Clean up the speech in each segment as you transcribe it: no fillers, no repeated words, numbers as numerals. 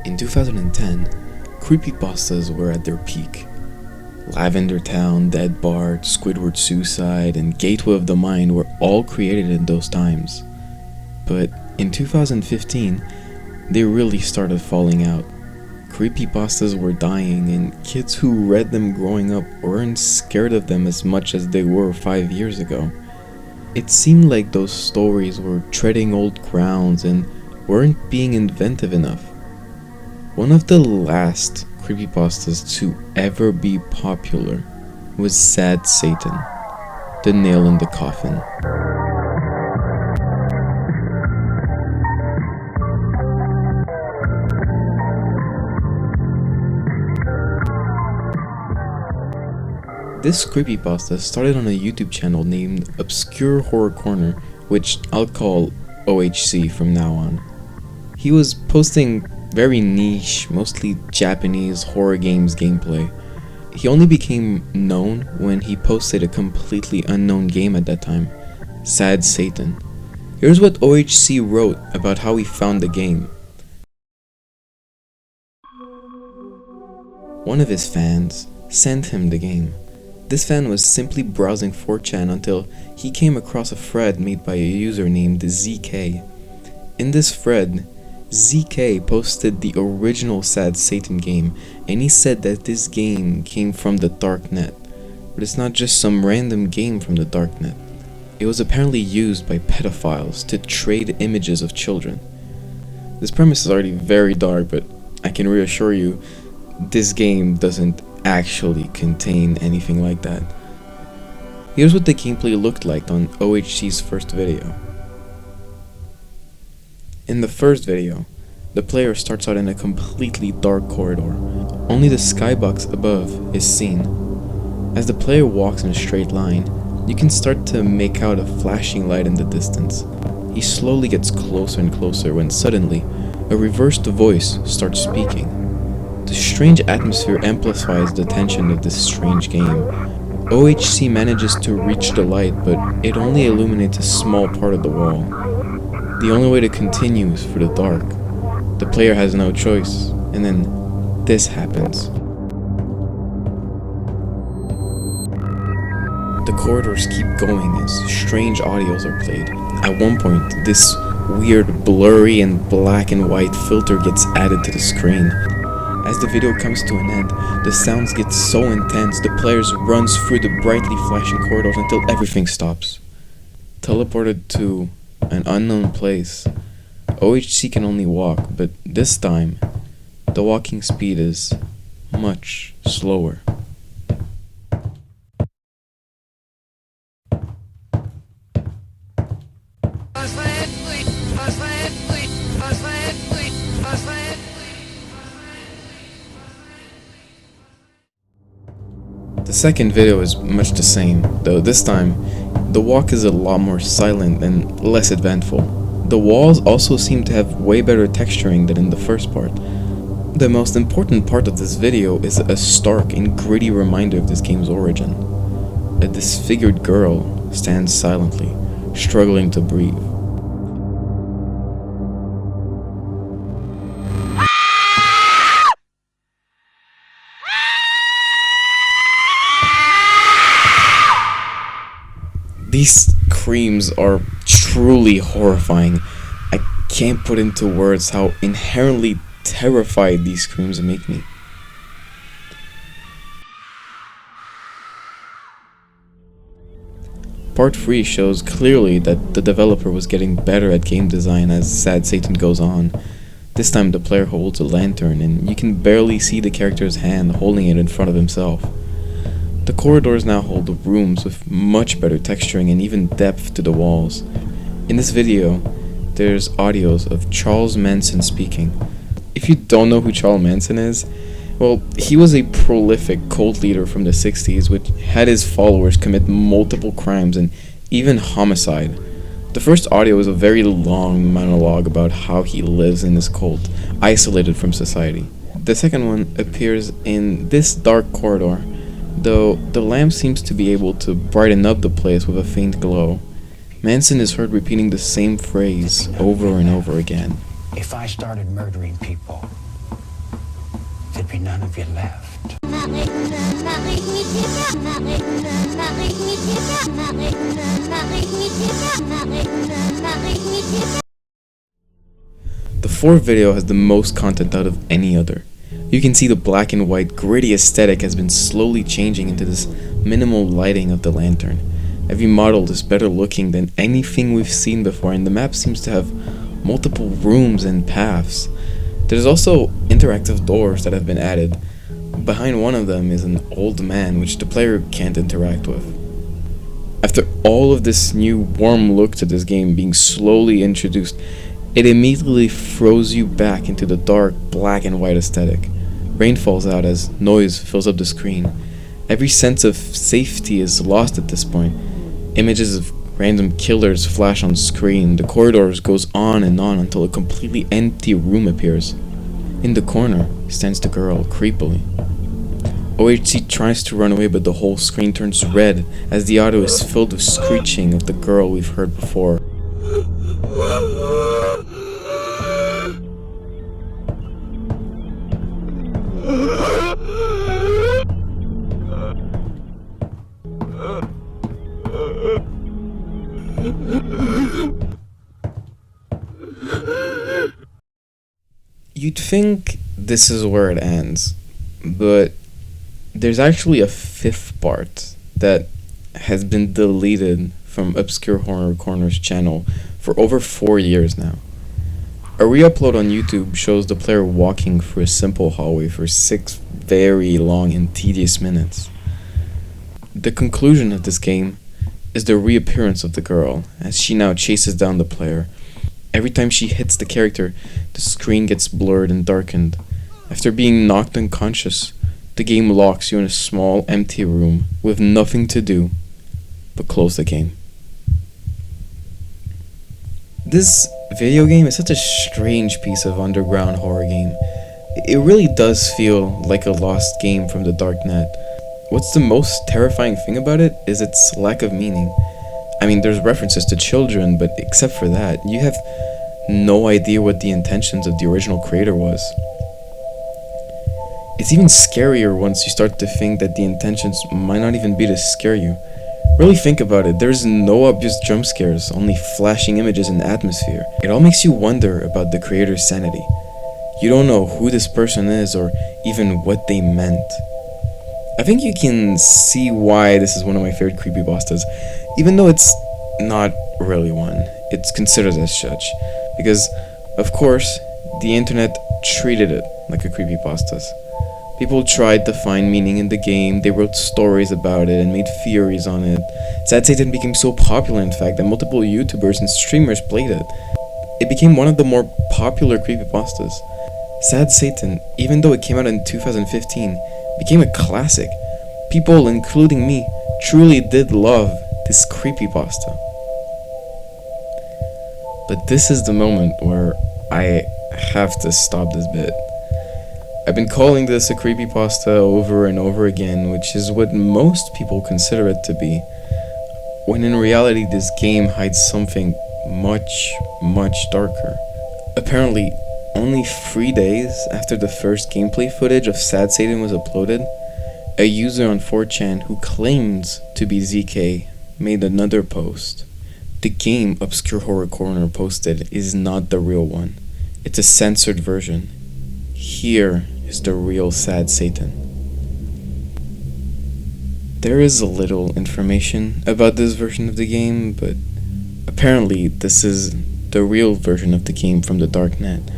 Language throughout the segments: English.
In 2010, creepypastas were at their peak. Lavender Town, Dead Bart, Squidward Suicide, and Gateway of the Mind were all created in those times. But in 2015, they really started falling out. Creepypastas were dying, and kids who read them growing up weren't scared of them as much as they were 5 years ago. It seemed like those stories were treading old grounds and weren't being inventive enough. One of the last creepypastas to ever be popular was Sad Satan, the nail in the coffin. This creepypasta started on a YouTube channel named Obscure Horror Corner, which I'll call OHC from now on. He was posting very niche, mostly Japanese horror games gameplay. He only became known when he posted a completely unknown game at that time, Sad Satan. Here's what OHC wrote about how he found the game. One of his fans sent him the game. This fan was simply browsing 4chan until he came across a thread made by a user named ZK. In this thread, ZK posted the original Sad Satan game, and he said that this game came from the darknet. But it's not just some random game from the darknet. It was apparently used by pedophiles to trade images of children. This premise is already very dark, but I can reassure you, this game doesn't actually contain anything like that. Here's what the gameplay looked like on OHC's first video. In the first video, the player starts out in a completely dark corridor. Only the skybox above is seen. As the player walks in a straight line, you can start to make out a flashing light in the distance. He slowly gets closer and closer when suddenly, a reversed voice starts speaking. The strange atmosphere amplifies the tension of this strange game. OHC manages to reach the light, but it only illuminates a small part of the wall. The only way to continue is through the dark. The player has no choice, and then this happens. The corridors keep going as strange audios are played. At one point, this weird blurry and black and white filter gets added to the screen. As the video comes to an end, the sounds get so intense the player runs through the brightly flashing corridors until everything stops. Teleported to an unknown place, OHC can only walk, but this time, the walking speed is much slower. The second video is much the same, though this time, the walk is a lot more silent and less eventful. The walls also seem to have way better texturing than in the first part. The most important part of this video is a stark and gritty reminder of this game's origin. A disfigured girl stands silently, struggling to breathe. These screams are truly horrifying. I can't put into words how inherently terrified these screams make me. Part 3 shows clearly that the developer was getting better at game design as Sad Satan goes on. This time the player holds a lantern and you can barely see the character's hand holding it in front of himself. The corridors now hold rooms with much better texturing and even depth to the walls. In this video, there's audios of Charles Manson speaking. If you don't know who Charles Manson is, well, he was a prolific cult leader from the 60s which had his followers commit multiple crimes and even homicide. The first audio is a very long monologue about how he lives in his cult, isolated from society. The second one appears in this dark corridor, though the lamp seems to be able to brighten up the place with a faint glow. Manson is heard repeating the same phrase over and over again. If I started murdering people, there'd be none of you left. The 4 video has the most content out of any other. You can see the black and white gritty aesthetic has been slowly changing into this minimal lighting of the lantern. Every model is better looking than anything we've seen before, and the map seems to have multiple rooms and paths. There's also interactive doors that have been added. Behind one of them is an old man which the player can't interact with. After all of this new warm look to this game being slowly introduced, it immediately throws you back into the dark black and white aesthetic. Rain falls out as noise fills up the screen. Every sense of safety is lost at this point. Images of random killers flash on screen. The corridors goes on until a completely empty room appears. In the corner stands the girl, creepily. OHC tries to run away, but the whole screen turns red as the audio is filled with screeching of the girl we've heard before. You'd think this is where it ends, but there's actually a 5th part that has been deleted from Obscure Horror Corner's channel for over 4 years now. A re-upload on YouTube shows the player walking through a simple hallway for 6 very long and tedious minutes. The conclusion of this game is the reappearance of the girl, as she now chases down the player. Every time she hits the character, the screen gets blurred and darkened. After being knocked unconscious, the game locks you in a small, empty room with nothing to do but close the game. This video game is such a strange piece of underground horror game. It really does feel like a lost game from the darknet. What's the most terrifying thing about it is its lack of meaning. I mean, there's references to children, but except for that, you have no idea what the intentions of the original creator was. It's even scarier once you start to think that the intentions might not even be to scare you. Really think about it, there's no obvious jump scares, only flashing images and atmosphere. It all makes you wonder about the creator's sanity. You don't know who this person is or even what they meant. I think you can see why this is one of my favorite creepypastas, even though it's not really one. It's considered as such, because, of course, the internet treated it like a creepypastas. People tried to find meaning in the game, they wrote stories about it and made theories on it. Sad Satan became so popular, in fact, that multiple YouTubers and streamers played it. It became one of the more popular creepypastas. Sad Satan, even though it came out in 2015, became a classic. People, including me, truly did love this creepypasta. But this is the moment where I have to stop this bit. I've been calling this a creepypasta over and over again, which is what most people consider it to be, when in reality this game hides something much, much darker. Apparently, only 3 days after the first gameplay footage of Sad Satan was uploaded, a user on 4chan who claims to be ZK made another post. The game Obscure Horror Corner posted is not the real one. It's a censored version. Here is the real Sad Satan. There is a little information about this version of the game, but apparently this is the real version of the game from the darknet.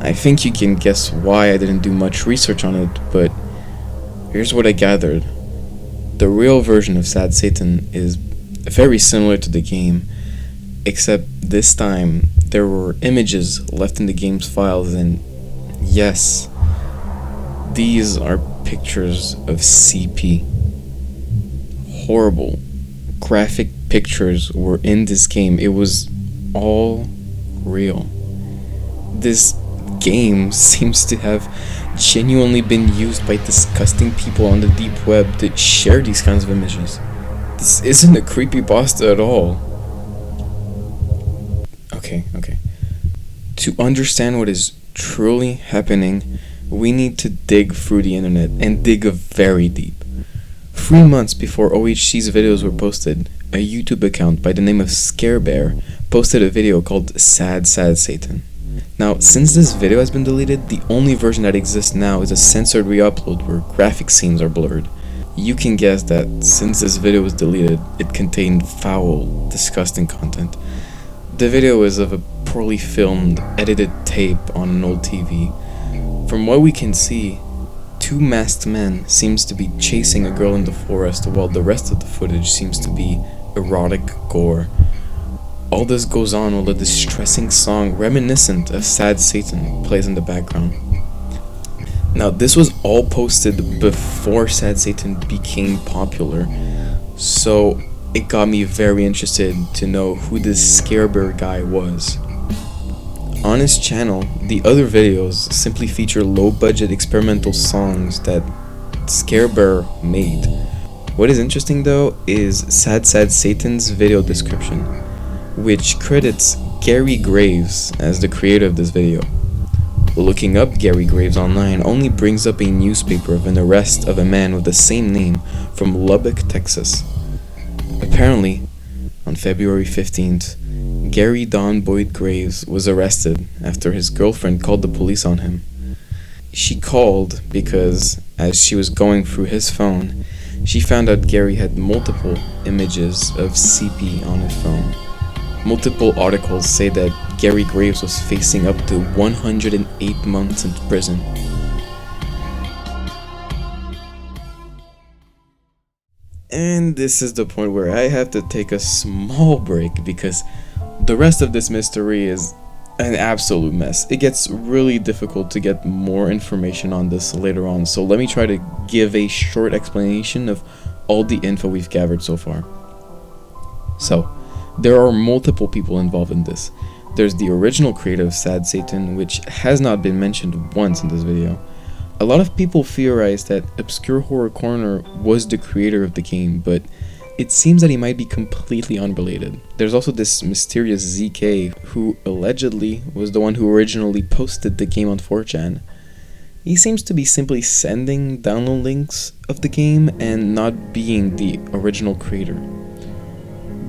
I think you can guess why I didn't do much research on it, but here's what I gathered. The real version of Sad Satan is very similar to the game, except this time there were images left in the game's files, and yes, these are pictures of CP. Horrible, graphic pictures were in this game. It was all real. This game seems to have genuinely been used by disgusting people on the deep web to share these kinds of images. This isn't a creepypasta at all. Okay. To understand what is truly happening, we need to dig through the internet and dig very deep. 3 months before OHC's videos were posted, a YouTube account by the name of Scare Bear posted a video called Sad Satan. Now, since this video has been deleted, the only version that exists now is a censored re-upload where graphic scenes are blurred. You can guess that since this video was deleted, it contained foul, disgusting content. The video is of a poorly filmed, edited tape on an old TV. From what we can see, two masked men seems to be chasing a girl in the forest while the rest of the footage seems to be erotic gore. All this goes on while a distressing song reminiscent of Sad Satan plays in the background. Now, this was all posted before Sad Satan became popular, so it got me very interested to know who this Scare Bear guy was. On his channel, the other videos simply feature low-budget experimental songs that Scare Bear made. What is interesting though is Sad Satan's video description, which credits Gary Graves as the creator of this video. Looking up Gary Graves online only brings up a newspaper of an arrest of a man with the same name from Lubbock, Texas. Apparently, on February 15th, Gary Don Boyd Graves was arrested after his girlfriend called the police on him. She called because, as she was going through his phone, she found out Gary had multiple images of CP on his phone. Multiple articles say that Gary Graves was facing up to 108 months in prison. And this is the point where I have to take a small break because the rest of this mystery is an absolute mess. It gets really difficult to get more information on this later on, so let me try to give a short explanation of all the info we've gathered so far. So, there are multiple people involved in this. There's the original creator of Sad Satan, which has not been mentioned once in this video. A lot of people theorize that Obscure Horror Corner was the creator of the game, but it seems that he might be completely unrelated. There's also this mysterious ZK, who allegedly was the one who originally posted the game on 4chan. He seems to be simply sending download links of the game and not being the original creator.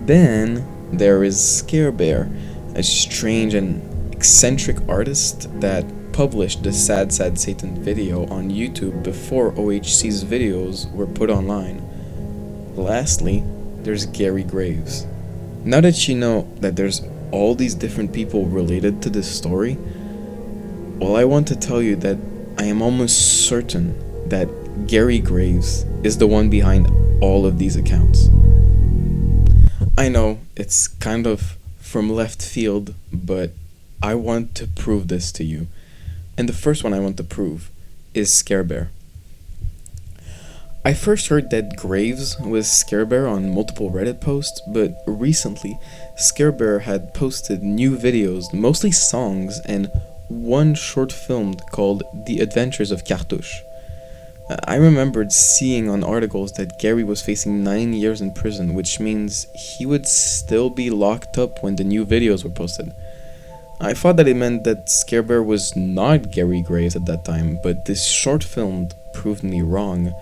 Then there is Scare Bear, a strange and eccentric artist that published the Sad Satan video on YouTube before OHC's videos were put online. Lastly, there's Gary Graves. Now that you know that there's all these different people related to this story, well, I want to tell you that I am almost certain that Gary Graves is the one behind all of these accounts. I know it's kind of from left field, but I want to prove this to you. And the first one I want to prove is Scare Bear. I first heard that Graves was Scare Bear on multiple Reddit posts, but recently Scare Bear had posted new videos, mostly songs, and one short film called The Adventures of Cartouche. I remembered seeing on articles that Gary was facing 9 years in prison, which means he would still be locked up when the new videos were posted. I thought that it meant that Scare Bear was not Gary Graves at that time, but this short film proved me wrong.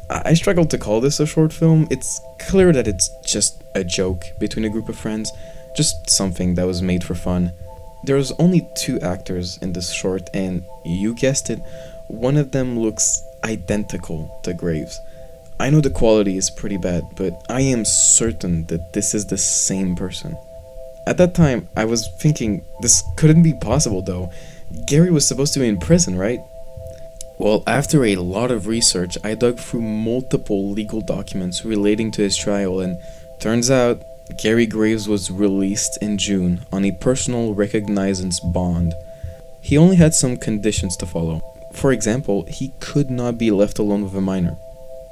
I struggled to call this a short film. It's clear that it's just a joke between a group of friends, just something that was made for fun. There's only 2 actors in this short, and you guessed it, one of them looks identical to Graves. I know the quality is pretty bad, but I am certain that this is the same person. At that time, I was thinking, this couldn't be possible though. Gary was supposed to be in prison, right? Well, after a lot of research, I dug through multiple legal documents relating to his trial, and turns out Gary Graves was released in June on a personal recognizance bond. He only had some conditions to follow. For example, he could not be left alone with a minor.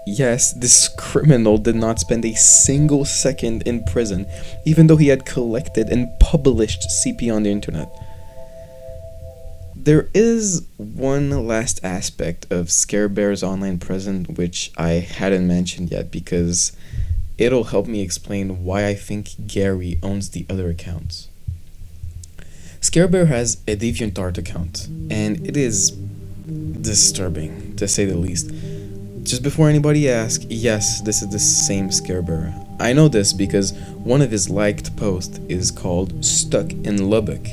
Yes, this criminal did not spend a single second in prison, even though he had collected and published CP on the internet. There is one last aspect of Scare Bear's online presence which I hadn't mentioned yet, because it'll help me explain why I think Gary owns the other accounts. Scare Bear has a DeviantArt account, and it is disturbing, to say the least. Just before anybody asks, yes, this is the same Scarebearer. I know this because one of his liked posts is called Stuck in Lubbock.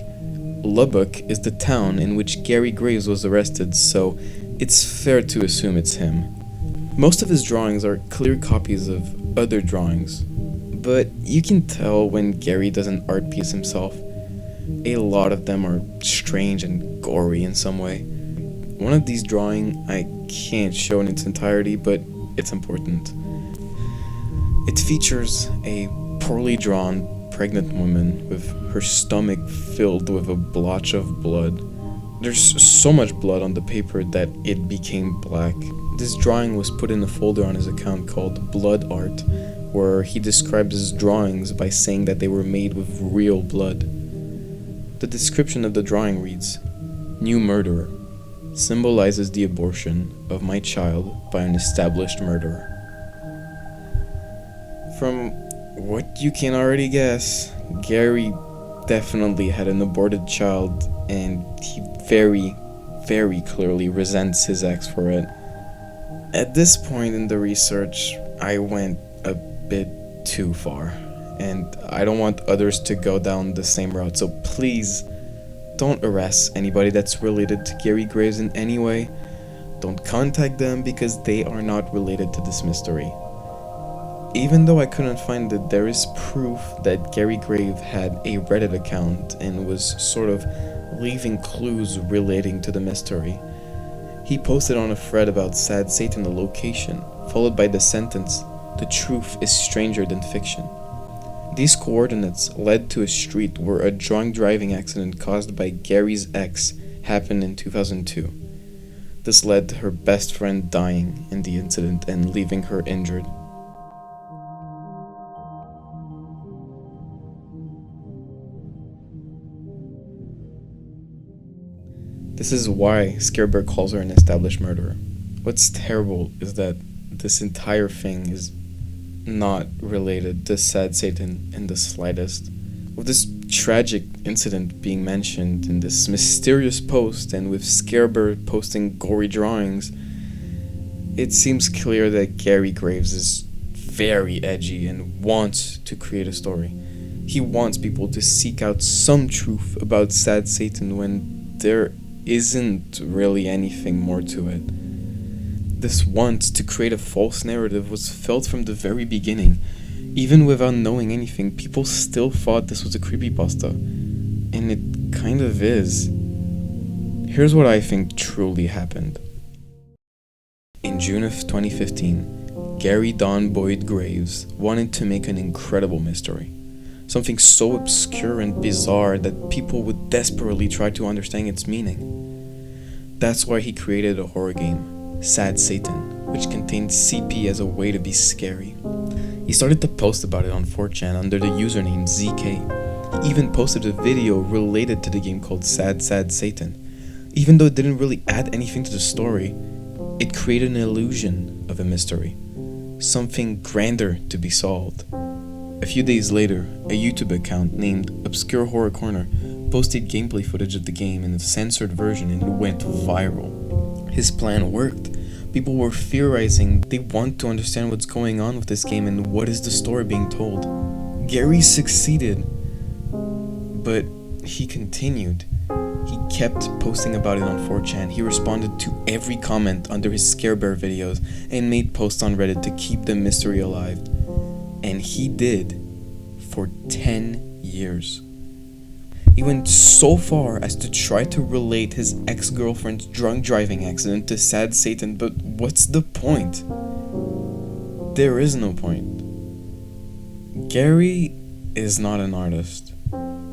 Lubbock is the town in which Gary Graves was arrested, so it's fair to assume it's him. Most of his drawings are clear copies of other drawings, but you can tell when Gary does an art piece himself. A lot of them are strange and gory in some way. One of these drawings I can't show in its entirety, but it's important. It features a poorly drawn pregnant woman with her stomach filled with a blotch of blood. There's so much blood on the paper that it became black. This drawing was put in a folder on his account called Blood Art, where he describes his drawings by saying that they were made with real blood. The description of the drawing reads, "New murderer. Symbolizes the abortion of my child by an established murderer." From what you can already guess, Gary definitely had an aborted child, and he very, very clearly resents his ex for it. At this point in the research, I went a bit too far, and I don't want others to go down the same route, so please don't arrest anybody that's related to Gary Graves in any way. Don't contact them because they are not related to this mystery. Even though I couldn't find it, there is proof that Gary Graves had a Reddit account and was sort of leaving clues relating to the mystery. He posted on a thread about Sad Satan the location, followed by the sentence, "The truth is stranger than fiction." These coordinates led to a street where a drunk driving accident caused by Gary's ex happened in 2002. This led to her best friend dying in the incident and leaving her injured. This is why Scarebear calls her an established murderer. What's terrible is that this entire thing is not related to Sad Satan in the slightest. With this tragic incident being mentioned in this mysterious post, and with Scarebear posting gory drawings, it seems clear that Gary Graves is very edgy and wants to create a story. He wants people to seek out some truth about Sad Satan when there isn't really anything more to it. This want to create a false narrative was felt from the very beginning. Even without knowing anything, people still thought this was a creepypasta. And it kind of is. Here's what I think truly happened. In June of 2015, Gary Don Boyd Graves wanted to make an incredible mystery. Something so obscure and bizarre that people would desperately try to understand its meaning. That's why he created a horror game, Sad Satan, which contained CP as a way to be scary. He started to post about it on 4chan under the username ZK. He even posted a video related to the game called Sad Satan. Even though it didn't really add anything to the story, it created an illusion of a mystery, something grander to be solved. A few days later, a YouTube account named Obscure Horror Corner posted gameplay footage of the game in a censored version and it went viral. His plan worked. People were theorizing they want to understand what's going on with this game and what is the story being told. Gary succeeded, but he continued. He kept posting about it on 4chan. He responded to every comment under his Scarebear videos and made posts on Reddit to keep the mystery alive. And he did for 10 years. He went so far as to try to relate his ex-girlfriend's drunk driving accident to Sad Satan, but what's the point? There is no point. Gary is not an artist.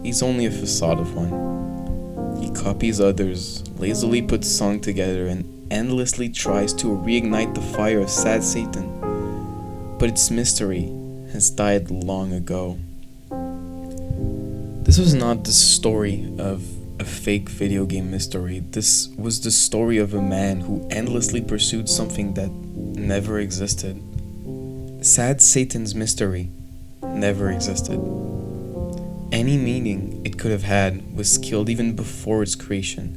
He's only a facade of one. He copies others, lazily puts songs together, and endlessly tries to reignite the fire of Sad Satan. But its mystery has died long ago. This was not the story of a fake video game mystery. This was the story of a man who endlessly pursued something that never existed. Sad Satan's mystery never existed. Any meaning it could have had was killed even before its creation.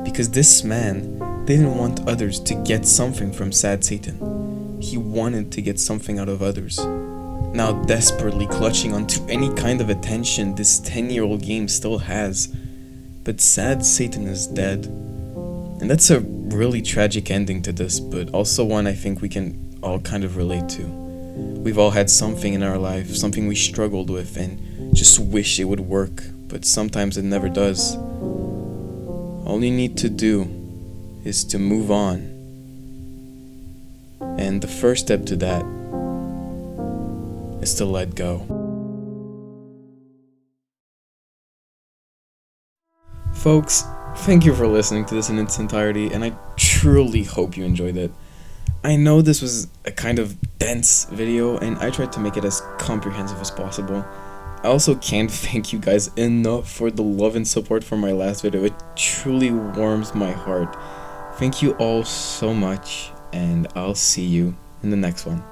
Because this man They didn't want others to get something from Sad Satan. He wanted to get something out of others. Now desperately clutching onto any kind of attention this 10-year-old game still has. But Sad Satan is dead. And that's a really tragic ending to this, but also one I think we can all kind of relate to. We've all had something in our life, something we struggled with and just wish it would work, but sometimes it never does. All you need to do is to move on. And the first step to that is to let go. Folks, thank you for listening to this in its entirety, and I truly hope you enjoyed it. I know this was a kind of dense video, and I tried to make it as comprehensive as possible. I also can't thank you guys enough for the love and support for my last video. It truly warms my heart. Thank you all so much, and I'll see you in the next one.